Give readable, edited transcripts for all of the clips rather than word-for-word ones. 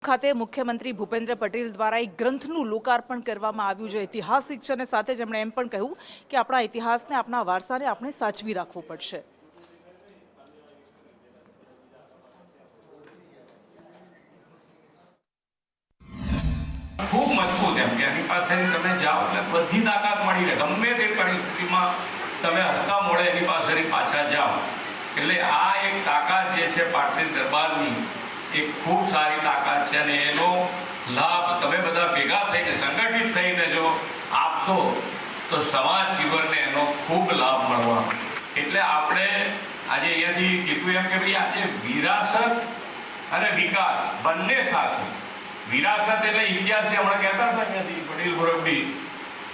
ખાતે મુખ્યમંત્રી ભૂપેન્દ્ર પટેલ દ્વારા એક ગ્રંથનું લોકાર્પણ કરવામાં આવ્યું છે। ઐતિહાસિક છે અને સાથે જ એમણે એમ પણ કહ્યું કે આપણા ઇતિહાસને, આપણા વારસાને આપણે સાચવી રાખવો પડશે। खूब मजबूत है एनी पास तमे जाओ એટલે બધી તાકાત મળી રહે ગમે તે પરિસ્થિતિમાં તમે હસતા મોડે એની પાસેથી પાછા જાઓ એટલે આ એક તાકાત જે છે પાટલી દરબારની એક ખૂબ સારી તાકાત છે અને એનો લાભ તમે બધા ભેગા થઈને સંગઠિત થઈને જો આપશો તો સમાજ જીવનને એનો ખૂબ લાભ મળવાનો એટલે આપણે આજે અહીંયાથી કીધું એમ કે ભાઈ આજે વિરાસત અને વિકાસ બંને સાથે विरासत એટલે ઇતિહાસ જે હમણાં કહેતા હતા ત્યાંથી વડીલ મુરબ્બી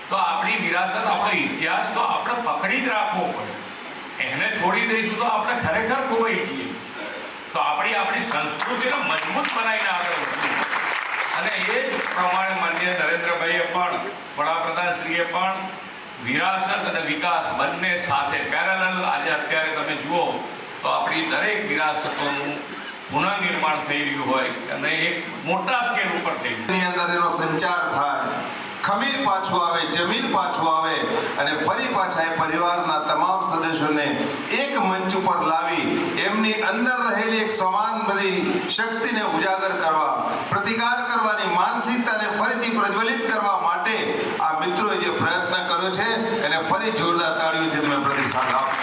તો આપણી વિરાસત આપણો ઇતિહાસ તો આપણે પકડી જ રાખવો પડે એને છોડી દઈશું તો આપણે ખરેખર ખોવાઈ જઈએ તો આપણી સંસ્કૃતિને મજબૂત બનાવીને આગળ વધવું અને એ જ પ્રમાણે માનનીય નરેન્દ્રભાઈએ પણ વડાપ્રધાનશ્રીએ પણ વિરાસત અને વિકાસ બંને સાથે પેરેલલ આજે અત્યારે તમે જુઓ તો આપણી દરેક વિરાસતોનું પુનઃનિર્માણ થઈ રહ્યું હોય અને એક મોટા સ્કેલ ઉપર થઈ રહ્યું અંદર એનો સંચાર થાય ખમીર પાછું આવે જમીન પાછું આવે અને ફરી પાછા એ પરિવારના તમામ સદસ્યોને એક મંચ ઉપર લાવી એમની અંદર રહેલી એક સમાનભરી શક્તિને ઉજાગર કરવા પ્રતિકાર કરવાની માનસિકતાને ફરીથી પ્રજ્વલિત કરવા માટે આ મિત્રોએ જે પ્રયત્ન કર્યો છે એને ફરી જોરદાર તાળીઓથી તમે પ્રતિસાદ આપો।